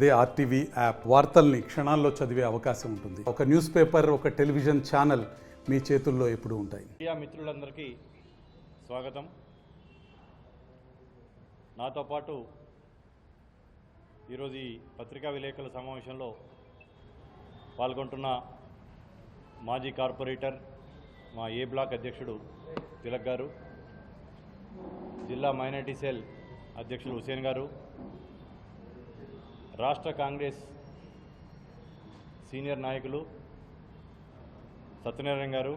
అదే RTV app వార్తల్ని క్షణాల్లో చదివే అవకాశం ఉంటుంది. ఒక న్యూస్ పేపర్, ఒక టెలివిజన్ ఛానల్ మీ చేతుల్లో ఎప్పుడూ ఉంటాయి. మీడియా మిత్రులందరికీ స్వాగతం. నాతో పాటు ఈరోజు ఈ పత్రికా విలేకరుల సమావేశంలో పాల్గొంటున్న మాజీ కార్పొరేటర్, మా ఏ బ్లాక్ అధ్యక్షుడు తిలక్ గారు, జిల్లా మైనారిటీ సెల్ అధ్యక్షుడు హుసేన్ గారు, రాష్ట్ర కాంగ్రెస్ సీనియర్ నాయకులు సత్యనారాయణ గారు,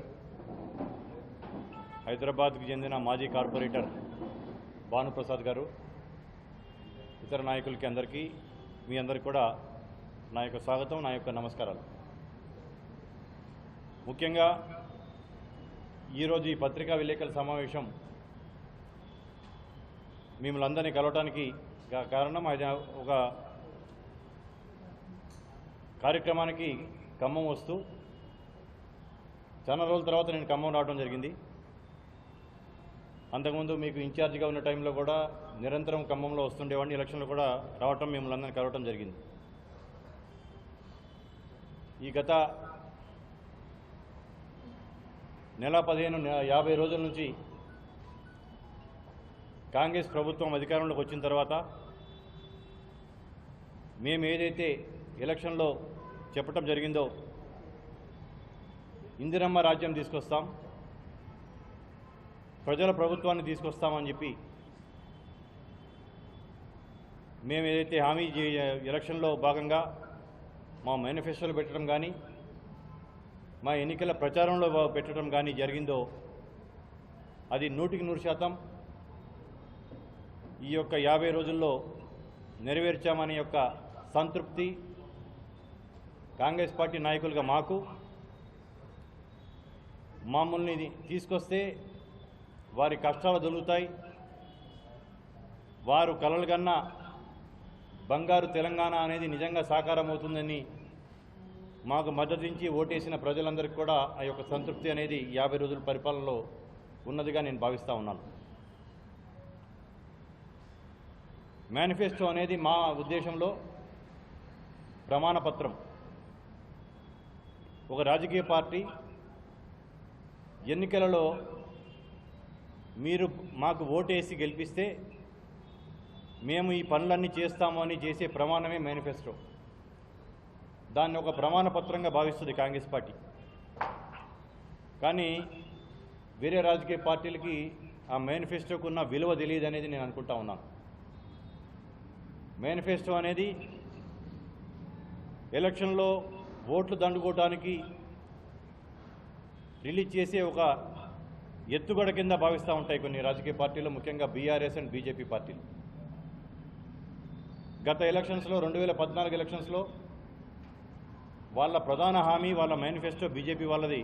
హైదరాబాద్కు చెందిన మాజీ కార్పొరేటర్ భానుప్రసాద్ గారు, ఇతర నాయకులకి అందరికీ మీ అందరికీ కూడా నా యొక్క స్వాగతం, నా యొక్క నమస్కారాలు. ముఖ్యంగా ఈరోజు ఈ పత్రికా విలేకరుల సమావేశం మిమ్మల్ని అందరినీ కలవటానికి కారణం, అది ఒక కార్యక్రమానికి ఖమ్మం వస్తూ చాలా రోజుల తర్వాత నేను ఖమ్మం రావడం జరిగింది. అంతకుముందు మీకు ఇన్ఛార్జిగా ఉన్న టైంలో కూడా నిరంతరం ఖమ్మంలో వస్తుండేవాడిని. ఎలక్షన్లో కూడా రావటం, మిమ్మల్ని అందరినీ కలవటం జరిగింది. ఈ గత నెల 50 రోజుల నుంచి కాంగ్రెస్ ప్రభుత్వం అధికారంలోకి వచ్చిన తర్వాత మేము ఏదైతే ఎలక్షన్లో చెప్పటం జరిగిందో, ఇందిరమ్మ రాజ్యం తీసుకొస్తాం, ప్రజల ప్రభుత్వాన్ని తీసుకొస్తామని చెప్పి మేము ఏదైతే హామీ ఎలక్షన్లో భాగంగా మా మేనిఫెస్టోలో పెట్టడం కానీ, మా ఎన్నికల ప్రచారంలో పెట్టడం కానీ జరిగిందో, అది 100% ఈ యొక్క 50 రోజుల్లో నెరవేర్చామనే యొక్క సంతృప్తి కాంగ్రెస్ పార్టీ నాయకులుగా మాకు, మమ్మల్ని తీసుకొస్తే వారి కష్టాలు దొరుకుతాయి, వారు కలలు కన్నా బంగారు తెలంగాణ అనేది నిజంగా సాకారం అవుతుందని మాకు మద్దతించి ఓటేసిన ప్రజలందరికీ కూడా ఆ యొక్క సంతృప్తి అనేది 50 రోజుల పరిపాలనలో ఉన్నదిగా నేను భావిస్తూ ఉన్నాను. మేనిఫెస్టో అనేది మా ఉద్దేశంలో ప్రమాణపత్రం. ఒక రాజకీయ పార్టీ ఎన్నికలలో మీరు మాకు ఓటేసి గెలిపిస్తే మేము ఈ పనులన్నీ చేస్తాము అని చేసే ప్రమాణమే మేనిఫెస్టో. దాన్ని ఒక ప్రమాణపత్రంగా భావిస్తుంది కాంగ్రెస్ పార్టీ. కానీ వేరే రాజకీయ పార్టీలకి ఆ మేనిఫెస్టోకు ఉన్న విలువ తెలియదు అనేది నేను అనుకుంటా ఉన్నాను. మేనిఫెస్టో అనేది ఎలక్షన్లో ఓట్లు దండుకోవడానికి రిలీజ్ చేసే ఒక ఎత్తుగడ కింద భావిస్తూ ఉంటాయి కొన్ని రాజకీయ పార్టీలు, ముఖ్యంగా బీఆర్ఎస్ అండ్ బీజేపీ పార్టీలు. గత ఎలక్షన్స్లో 2014 ఎలక్షన్స్లో వాళ్ళ ప్రధాన హామీ, వాళ్ళ మేనిఫెస్టో బీజేపీ వాళ్ళది,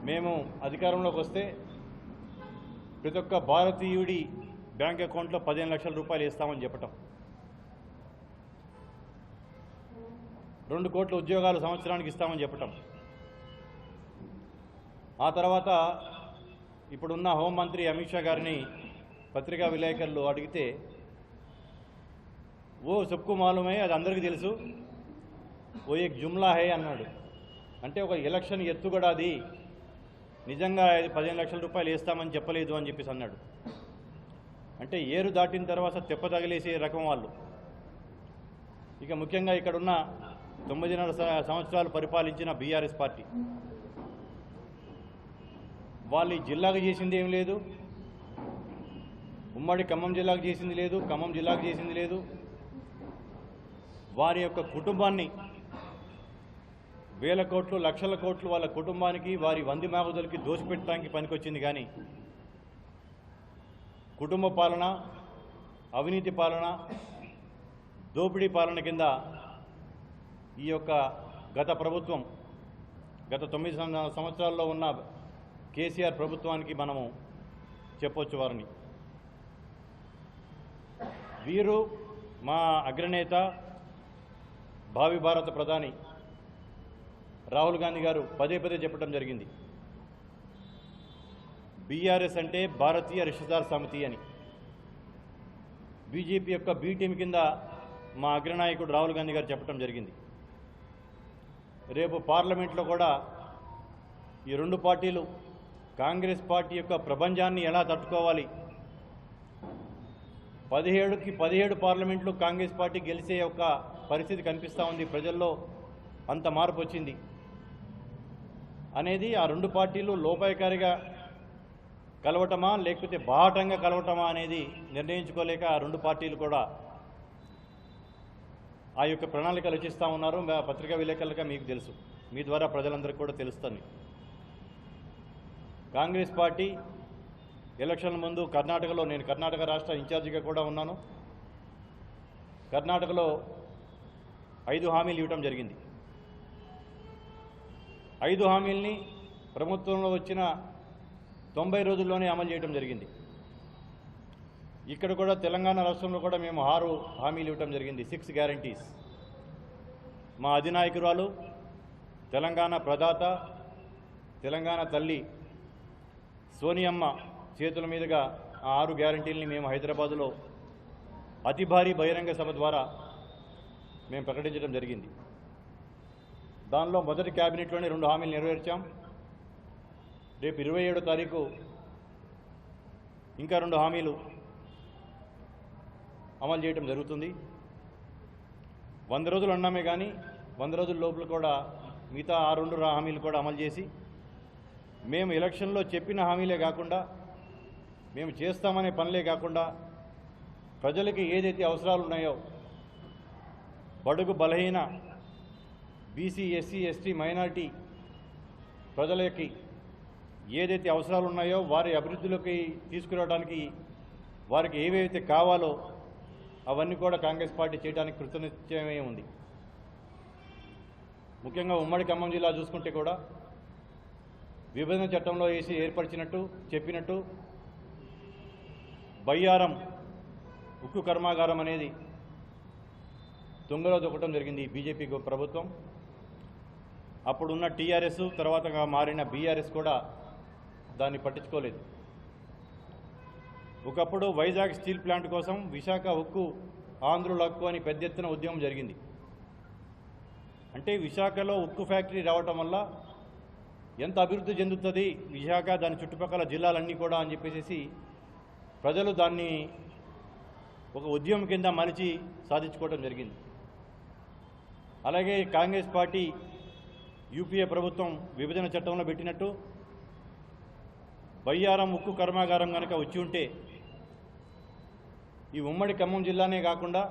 మేము అధికారంలోకి వస్తే ప్రతి ఒక్క భారతీయుడి బ్యాంక్ అకౌంట్లో 15 లక్షల రూపాయలు వేస్తామని చెప్పటం, 2 కోట్ల ఉద్యోగాలు సంవత్సరానికి ఇస్తామని చెప్పటం. ఆ తర్వాత ఇప్పుడున్న హోంమంత్రి అమిత్ షా గారిని పత్రికా విలేకరులు అడిగితే, ఓ సబ్కు మాలూమే, అది అందరికీ తెలుసు, ఓ ఏక్ జుమ్లా హే అన్నాడు. అంటే ఒక ఎలక్షన్ ఎత్తుగడ, అది నిజంగా 15 లక్షల రూపాయలు వేస్తామని చెప్పలేదు అని చెప్పేసి అన్నాడు. అంటే ఏరు దాటిన తర్వాత తెప్ప తగిలేసే రకం వాళ్ళు. ఇక ముఖ్యంగా ఇక్కడున్న 9.5 సంవత్సరాలు పరిపాలించిన బీఆర్ఎస్ పార్టీ, వాళ్ళు ఈ జిల్లాకు చేసింది ఏం లేదు, ఉమ్మడి ఖమ్మం జిల్లాకు చేసింది లేదు, ఖమ్మం జిల్లాకు చేసింది లేదు. వారి యొక్క కుటుంబాన్ని వేల కోట్లు, లక్షల కోట్లు వాళ్ళ కుటుంబానికి, వారి వంది మాగుదలకి దోచిపెట్టడానికి పనికొచ్చింది. కానీ కుటుంబ పాలన, అవినీతి పాలన, దోపిడీ పాలన కింద ఈ యొక్క గత ప్రభుత్వం, గత 9 సంవత్సరాల్లో ఉన్న కేసీఆర్ ప్రభుత్వానికి మనము చెప్పొచ్చు వారిని. వీరు మా అగ్రనేత, భావి భారత ప్రధాని రాహుల్ గాంధీ గారు పదే చెప్పడం జరిగింది, బీఆర్ఎస్ అంటే భారతీయ రిషదార్ సమితి అని. బీజేపీ యొక్క బీ టీం కింద మా అగ్రనాయకుడు రాహుల్ గాంధీ గారు చెప్పడం జరిగింది. రేపు పార్లమెంట్లో కూడా ఈ రెండు పార్టీలు కాంగ్రెస్ పార్టీ యొక్క ప్రభంజాన్ని ఎలా తట్టుకోవాలి, 17కి 17 పార్లమెంట్లు కాంగ్రెస్ పార్టీ గెలిచే ఒక పరిస్థితి కనిపిస్తూ ఉంది, ప్రజల్లో అంత మార్పు వచ్చింది అనేది ఆ రెండు పార్టీలు లోపాయకారిగా కలవటమా లేకపోతే బాహటంగా కలవటమా అనేది నిర్ణయించుకోలేక ఆ రెండు పార్టీలు కూడా ఆ యొక్క ప్రణాళికలు రచిస్తూ ఉన్నారు. పత్రికా విలేకరులుగా మీకు తెలుసు, మీ ద్వారా ప్రజలందరికీ కూడా తెలుస్తుంది. కాంగ్రెస్ పార్టీ ఎలక్షన్ల ముందు కర్ణాటకలో, నేను కర్ణాటక రాష్ట్ర ఇన్ఛార్జిగా కూడా ఉన్నాను, కర్ణాటకలో 5 హామీలు ఇవ్వటం జరిగింది. 5 హామీల్ని ప్రభుత్వంలో వచ్చిన 90 రోజుల్లోనే అమలు చేయడం జరిగింది. ఇక్కడ కూడా తెలంగాణ రాష్ట్రంలో కూడా మేము 6 హామీలు ఇవ్వటం జరిగింది, 6 గ్యారంటీస్. మా అధినాయకురాలు, తెలంగాణ ప్రదాత, తెలంగాణ తల్లి సోనియమ్మ చేతుల మీదుగా ఆ 6 గ్యారంటీలని మేము హైదరాబాదులో అతి భారీ బహిరంగ సభ ద్వారా మేము ప్రకటించడం జరిగింది. దానిలో మొదటి క్యాబినెట్లోనే 2 హామీలు నెరవేర్చాం. రేపు 27వ తారీఖు ఇంకా 2 హామీలు అమలు చేయడం జరుగుతుంది. 100 రోజులు అన్నామే కానీ 100 రోజుల లోపల కూడా మిగతా ఆ 2 హామీలు కూడా అమలు చేసి మేము ఎలక్షన్లో చెప్పిన హామీలే కాకుండా, మేము చేస్తామనే పనులే కాకుండా, ప్రజలకి ఏదైతే అవసరాలు ఉన్నాయో, బడుగు బలహీన బీసీ, ఎస్సీ, ఎస్టీ, మైనారిటీ ప్రజలకి ఏదైతే అవసరాలు ఉన్నాయో వారి అభివృద్ధిలోకి తీసుకురావడానికి వారికి ఏవైతే కావాలో అవన్నీ కూడా కాంగ్రెస్ పార్టీ చేయడానికి కృతనిశ్చయమే ఉంది. ముఖ్యంగా ఉమ్మడి ఖమ్మం జిల్లా చూసుకుంటే కూడా విభజన చట్టంలో వేసి ఏర్పరిచినట్టు చెప్పినట్టు బయ్యారం ఉక్కు కర్మాగారం అనేది తుంగలో దొక్కడం జరిగింది బీజేపీ ప్రభుత్వం. అప్పుడున్న టీఆర్ఎస్, తర్వాత మారిన బీఆర్ఎస్ కూడా దాన్ని పట్టించుకోలేదు. ఒకప్పుడు వైజాగ్ స్టీల్ ప్లాంట్ కోసం విశాఖ ఉక్కు ఆంధ్రుల హక్కు అని పెద్ద ఎత్తున ఉద్యమం జరిగింది. అంటే విశాఖలో ఉక్కు ఫ్యాక్టరీ రావటం వల్ల ఎంత అభివృద్ధి చెందుతుంది విశాఖ, దాని చుట్టుపక్కల జిల్లాలన్నీ కూడా అని చెప్పేసి ప్రజలు దాన్ని ఒక ఉద్యమం కింద మలిచి సాధించుకోవడం జరిగింది. అలాగే కాంగ్రెస్ పార్టీ యూపీఏ ప్రభుత్వం విభజన చట్టంలో పెట్టినట్టు బయ్యారం ఉక్కు కర్మాగారం కనుక వచ్చి ఉంటే ఈ ఉమ్మడి ఖమ్మం జిల్లానే కాకుండా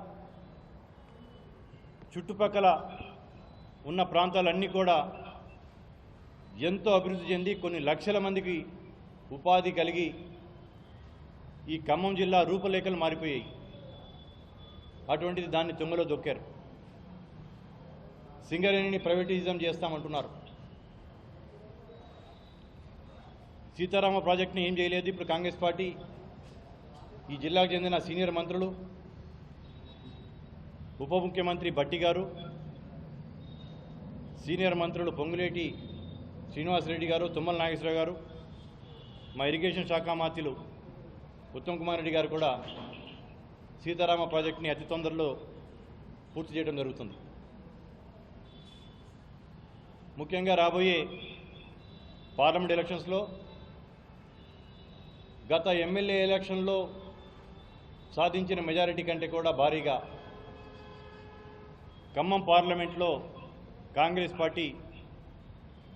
చుట్టుపక్కల ఉన్న ప్రాంతాలన్నీ కూడా ఎంతో అభివృద్ధి చెంది కొన్ని లక్షల మందికి ఉపాధి కలిగి ఈ ఖమ్మం జిల్లా రూపురేఖలు మారిపోయాయి. అటువంటిది దాన్ని తుంగలో దొక్కారు. సింగరేణిని ప్రైవేటిజం చేస్తామంటున్నారు. సీతారామ ప్రాజెక్టుని ఏం చేయలేదు. ఇప్పుడు కాంగ్రెస్ పార్టీ ఈ జిల్లాకు చెందిన సీనియర్ మంత్రులు, ఉప ముఖ్యమంత్రి భట్టి గారు, సీనియర్ మంత్రులు పొంగులేటి శ్రీనివాసరెడ్డి గారు, తుమ్మల నాగేశ్వరరావు గారు, మా ఇరిగేషన్ శాఖ మంత్రులు ఉత్తమ్ కుమార్ రెడ్డి గారు కూడా సీతారామ ప్రాజెక్టుని అతి తొందరలో పూర్తి చేయడం జరుగుతుంది. ముఖ్యంగా రాబోయే పార్లమెంట్ ఎలక్షన్స్లో గత ఎమ్మెల్యే ఎలక్షన్లో సాధించిన మెజారిటీ కంటే కూడా భారీగా ఖమ్మం పార్లమెంట్లో కాంగ్రెస్ పార్టీ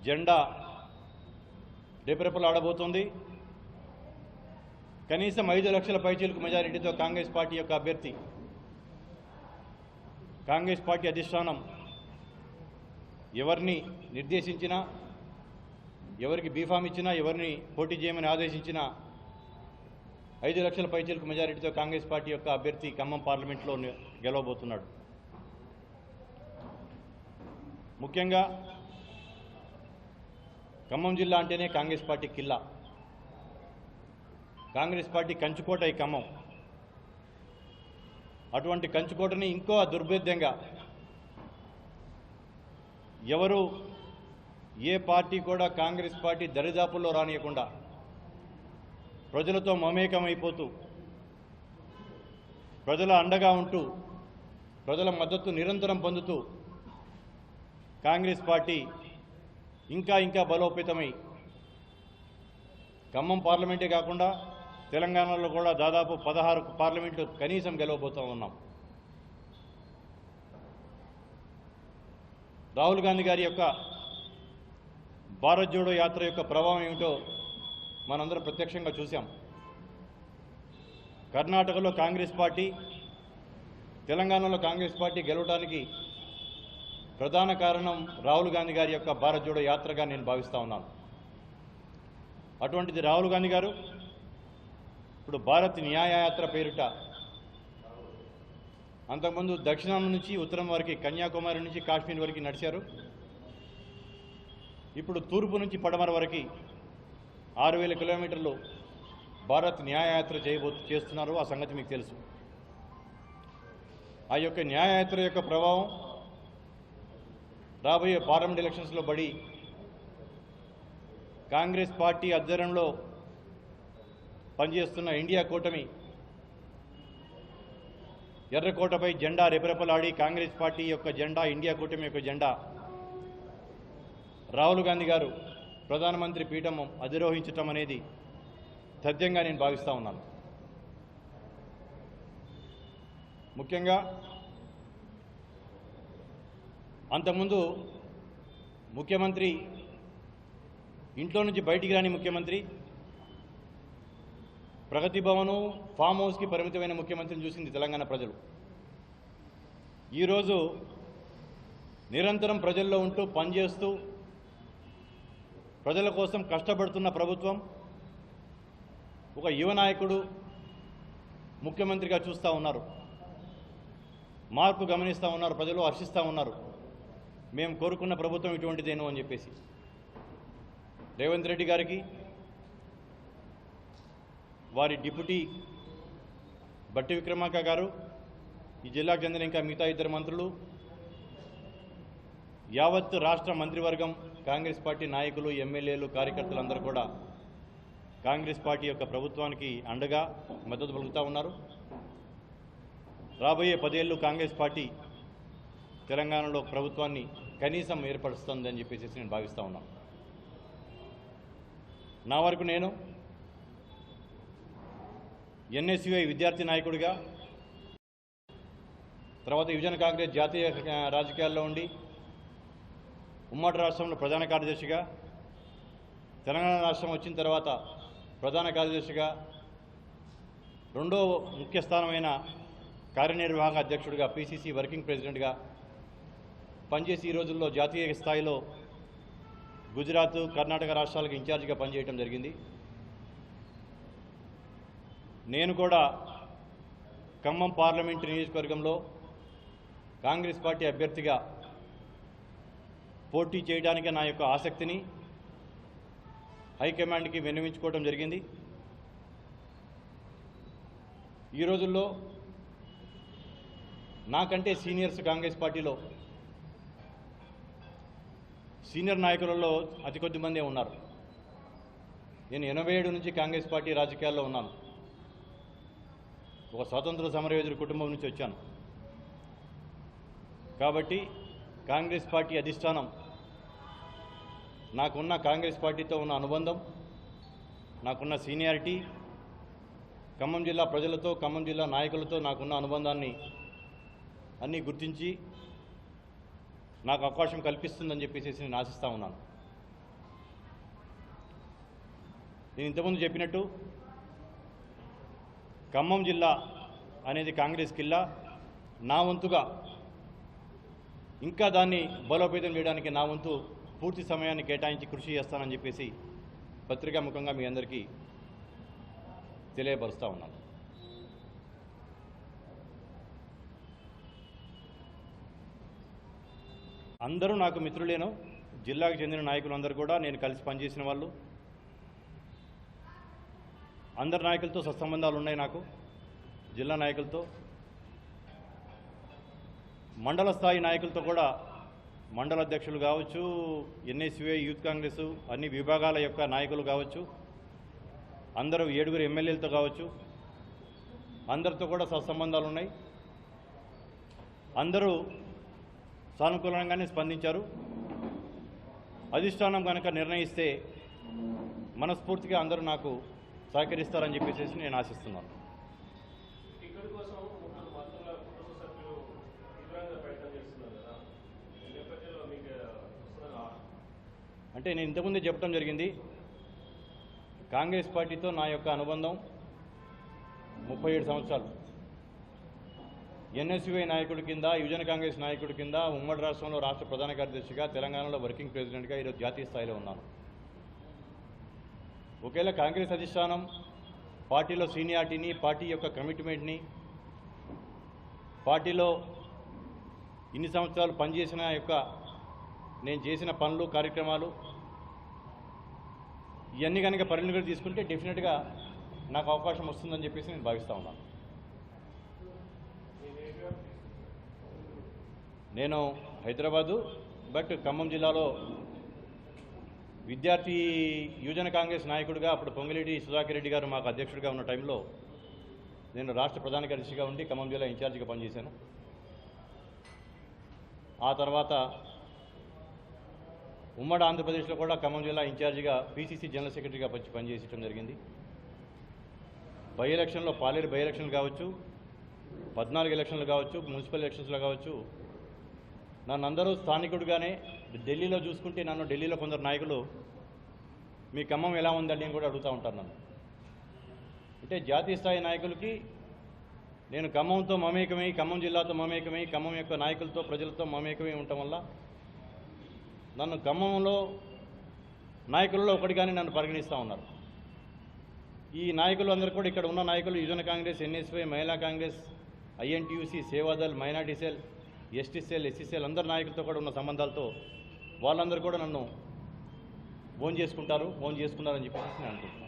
జెండా రెపరెపలు ఆడబోతోంది. కనీసం 5 లక్షల పైచీలకు మెజారిటీతో కాంగ్రెస్ పార్టీ యొక్క అభ్యర్థి, కాంగ్రెస్ పార్టీ అధిష్టానం ఎవరిని నిర్దేశించినా, ఎవరికి బీఫామ్ ఇచ్చినా, ఎవరిని పోటీ చేయమని ఆదేశించినా 5 లక్షల పైచీలకు మెజారిటీతో కాంగ్రెస్ పార్టీ యొక్క అభ్యర్థి ఖమ్మం పార్లమెంట్లో గెలవబోతున్నాడు. ముఖ్యంగా ఖమ్మం జిల్లా అంటేనే కాంగ్రెస్ పార్టీ కిల్లా, కాంగ్రెస్ పార్టీ కంచుకోట ఈ ఖమ్మం. అటువంటి కంచుకోటని ఇంకో దుర్భేద్యంగా ఎవరు ఏ పార్టీ కూడా కాంగ్రెస్ పార్టీ దరిదాపుల్లో రానియకుండా ప్రజలతో మమేకమైపోతూ ప్రజల అండగా ఉంటూ ప్రజల మద్దతు నిరంతరం పొందుతూ కాంగ్రెస్ పార్టీ ఇంకా బలోపేతమై ఖమ్మం పార్లమెంటే కాకుండా తెలంగాణలో కూడా దాదాపు 16 పార్లమెంట్లు కనీసం గెలవబోతూ ఉన్నాం. రాహుల్ గాంధీ గారి యొక్క భారత్ జోడో యాత్ర యొక్క ప్రభావం ఏమిటో మనందరం ప్రత్యక్షంగా చూశాం. కర్ణాటకలో కాంగ్రెస్ పార్టీ, తెలంగాణలో కాంగ్రెస్ పార్టీ గెలవడానికి ప్రధాన కారణం రాహుల్ గాంధీ గారి యొక్క భారత్ జోడో యాత్రగా నేను భావిస్తూ ఉన్నాను. అటువంటిది రాహుల్ గాంధీ గారు ఇప్పుడు భారత్ న్యాయయాత్ర పేరిట అంతకుముందు దక్షిణం నుంచి ఉత్తరం వరకు కన్యాకుమారి నుంచి కాశ్మీర్ వరకు నడిచారు. ఇప్పుడు తూర్పు నుంచి పడమర వరకు 6000 కిలోమీటర్లు భారత్ న్యాయయాత్ర చేస్తున్నారు. ఆ సంగతి మీకు తెలుసు. ఆ యొక్క న్యాయయాత్ర యొక్క ప్రభావం రాబోయే పార్లమెంట్ ఎలక్షన్స్లో పడి కాంగ్రెస్ పార్టీ ఆధ్వర్యంలో పనిచేస్తున్న ఇండియా కూటమి ఎర్రకోటపై జెండా రెపరెపలాడి కాంగ్రెస్ పార్టీ యొక్క జెండా, ఇండియా కూటమి యొక్క జెండా రాహుల్ గాంధీ గారు ప్రధానమంత్రి పీఠం అధిరోహించటం అనేది తథ్యంగా నేను భావిస్తూ ఉన్నాను. ముఖ్యంగా అంతకుముందు ముఖ్యమంత్రి ఇంట్లో నుంచి బయటికి రాని ముఖ్యమంత్రి, ప్రగతి భవను ఫామ్ హౌస్కి పరిమితమైన ముఖ్యమంత్రిని చూసింది తెలంగాణ ప్రజలు. ఈరోజు నిరంతరం ప్రజల్లో ఉంటూ పనిచేస్తూ ప్రజల కోసం కష్టపడుతున్న ప్రభుత్వం, ఒక యువ నాయకుడు ముఖ్యమంత్రిగా చూస్తూ ఉన్నారు. మార్పు గమనిస్తూ ఉన్నారు, ప్రజలు హర్షిస్తూ ఉన్నారు. మేము కోరుకున్న ప్రభుత్వం ఇటువంటిదేనో అని చెప్పేసి రేవంత్ రెడ్డి గారికి, వారి డిప్యూటీ బట్టి విక్రమార్క గారు, ఈ జిల్లాకు చెందిన ఇంకా మిగతా 2 మంత్రులు, యావత్ రాష్ట్ర మంత్రివర్గం, కాంగ్రెస్ పార్టీ నాయకులు, ఎమ్మెల్యేలు, కార్యకర్తలందరూ కూడా కాంగ్రెస్ పార్టీ యొక్క ప్రభుత్వానికి అండగా మద్దతు పలుకుతూ ఉన్నారు. రాబోయే 10 ఏళ్ళు కాంగ్రెస్ పార్టీ తెలంగాణలో ప్రభుత్వాన్ని కనీసం ఏర్పరుస్తుందని చెప్పేసి నేను భావిస్తూ ఉన్నాను. నా వరకు నేను ఎన్ఎస్యుఐ విద్యార్థి నాయకుడిగా, తర్వాత యువజన కాంగ్రెస్ జాతీయ రాజకీయాల్లో ఉండి ఉమ్మడి రాష్ట్రంలో ప్రధాన కార్యదర్శిగా, తెలంగాణ రాష్ట్రం వచ్చిన తర్వాత ప్రధాన కార్యదర్శిగా, రెండో ముఖ్య స్థానమైన కార్యనిర్వాహక అధ్యక్షుడిగా, పిసిసి వర్కింగ్ ప్రెసిడెంట్గా పనిచేసి ఈ రోజుల్లో జాతీయ స్థాయిలో గుజరాత్, కర్ణాటక రాష్ట్రాలకు ఇన్ఛార్జిగా పనిచేయడం జరిగింది. నేను కూడా ఖమ్మం పార్లమెంటు నియోజకవర్గంలో కాంగ్రెస్ పార్టీ అభ్యర్థిగా పోటీ చేయడానికి నా యొక్క ఆసక్తిని హైకమాండ్కి విన్నవించుకోవడం జరిగింది. ఈ రోజుల్లో నాకంటే సీనియర్స్ కాంగ్రెస్ పార్టీలో, సీనియర్ నాయకులలో అతి కొద్ది మందే ఉన్నారు. నేను 87 నుంచి కాంగ్రెస్ పార్టీ రాజకీయాల్లో ఉన్నాను. ఒక స్వాతంత్ర సమరయోధుడి కుటుంబం నుంచి వచ్చాను. కాబట్టి కాంగ్రెస్ పార్టీ అధిష్టానం, నాకున్న కాంగ్రెస్ పార్టీతో ఉన్న అనుబంధం, నాకున్న సీనియారిటీ, ఖమ్మం జిల్లా ప్రజలతో, ఖమ్మం జిల్లా నాయకులతో నాకున్న అనుబంధాన్ని అన్నీ గుర్తించి నాకు అవకాశం కల్పిస్తుందని చెప్పేసి నేను ఆశిస్తూ ఉన్నాను. నేను ఇంతకుముందు చెప్పినట్టు ఖమ్మం జిల్లా అనేది కాంగ్రెస్ కిల్లా. నా వంతుగా ఇంకా దాన్ని బలోపేతం చేయడానికి నా వంతు పూర్తి సమయాన్ని కేటాయించి కృషి చేస్తానని చెప్పేసి పత్రికాముఖంగా మీ అందరికీ తెలియపరుస్తూ ఉన్నాను. అందరూ నాకు మిత్రులేను. జిల్లాకు చెందిన నాయకులందరూ కూడా నేను కలిసి పనిచేసిన వాళ్ళు. అందరి నాయకులతో సత్సంబంధాలు ఉన్నాయి నాకు, జిల్లా నాయకులతో. మండల స్థాయి నాయకులతో కూడా, మండల అధ్యక్షులు కావచ్చు, ఎన్ఎస్యుఐ, యూత్ కాంగ్రెస్ అన్ని విభాగాల యొక్క నాయకులు కావచ్చు, అందరూ 7 ఎమ్మెల్యేలతో కావచ్చు, అందరితో కూడా సత్సంబంధాలు ఉన్నాయి. అందరూ సానుకూలంగానే స్పందించారు. అధిష్టానం కనుక నిర్ణయిస్తే మనస్ఫూర్తిగా అందరూ నాకు సహకరిస్తారని చెప్పేసి నేను ఆశిస్తున్నాను. అంటే నేను ఇంతకుముందే చెప్పడం జరిగింది, కాంగ్రెస్ పార్టీతో నా యొక్క అనుబంధం 37 సంవత్సరాలు. ఎన్ఎస్యుఐ నాయకుడి కింద, యువజన కాంగ్రెస్ నాయకుడి కింద, ఉమ్మడి రాష్ట్రంలో రాష్ట్ర ప్రధాన కార్యదర్శిగా, తెలంగాణలో వర్కింగ్ ప్రెసిడెంట్గా ఈరోజు జాతీయ స్థాయిలో ఉన్నాను. ఒకవేళ కాంగ్రెస్ అధిష్టానం పార్టీలో సీనియారిటీని, పార్టీ యొక్క కమిట్మెంట్ని, పార్టీలో ఇన్ని సంవత్సరాలు పనిచేసిన యొక్క నేను చేసిన పనులు, కార్యక్రమాలు ఇవన్నీ కనుక పరిగణలోకి తీసుకుంటే డెఫినెట్గా నాకు అవకాశం వస్తుందని చెప్పేసి నేను భావిస్తూ ఉన్నాను. నేను హైదరాబాదు, బట్ ఖమ్మం జిల్లాలో విద్యార్థి యువజన కాంగ్రెస్ నాయకుడిగా అప్పుడు పొంగిరెడ్డి సుధాకర్ రెడ్డి గారు మాకు అధ్యక్షుడిగా ఉన్న టైంలో నేను రాష్ట్ర ప్రధాన కార్యదర్శిగా ఉండి ఖమ్మం జిల్లా ఇన్ఛార్జిగా పనిచేశాను. ఆ తర్వాత ఉమ్మడి ఆంధ్రప్రదేశ్లో కూడా ఖమ్మం జిల్లా ఇన్ఛార్జిగా పీసీసీ జనరల్ సెక్రటరీగా పనిచేయడం జరిగింది. బై ఎలక్షన్లో పాలేరు బై ఎలక్షన్లు కావచ్చు, 14 ఎలక్షన్లు కావచ్చు, మున్సిపల్ ఎలక్షన్స్లో కావచ్చు, నన్ను అందరూ స్థానికుడిగానే, ఢిల్లీలో చూసుకుంటే నన్ను ఢిల్లీలో కొందరు నాయకులు మీ ఖమ్మం ఎలా ఉందండి అని కూడా అడుగుతూ ఉంటారు నన్ను. అంటే జాతీయ స్థాయి నాయకులకి నేను ఖమ్మంతో మమేకమై, ఖమ్మం జిల్లాతో మమేకమై, ఖమ్మం యొక్క నాయకులతో, ప్రజలతో మమేకమై ఉండటం వల్ల నన్ను ఖమ్మంలో నాయకులలో ఒకటిగానే నన్ను పరిగణిస్తూ ఉన్నారు. ఈ నాయకులు అందరూ కూడా, ఇక్కడ ఉన్న నాయకులు యువజన కాంగ్రెస్, ఎన్ఎస్వై, మహిళా Congress, INTUC, Seva Dal, minority cell, ST cell, SC cell అందరు నాయకులతో కూడా ఉన్న సంబంధాలతో వాళ్ళందరూ కూడా నన్ను ఫోన్ చేసుకున్నారని చెప్పేసి నేను అనుకుంటున్నాను.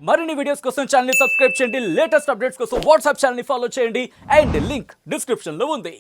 మరిన్ని వీడియోస్ కోసం ఛానల్ ని సబ్స్క్రైబ్ చేయండి. లేటెస్ట్ అప్డేట్స్ కోసం వాట్సాప్ ఛానల్ ని ఫాలో చేయండి. అండ్ లింక్ డిస్క్రిప్షన్ లో ఉంది.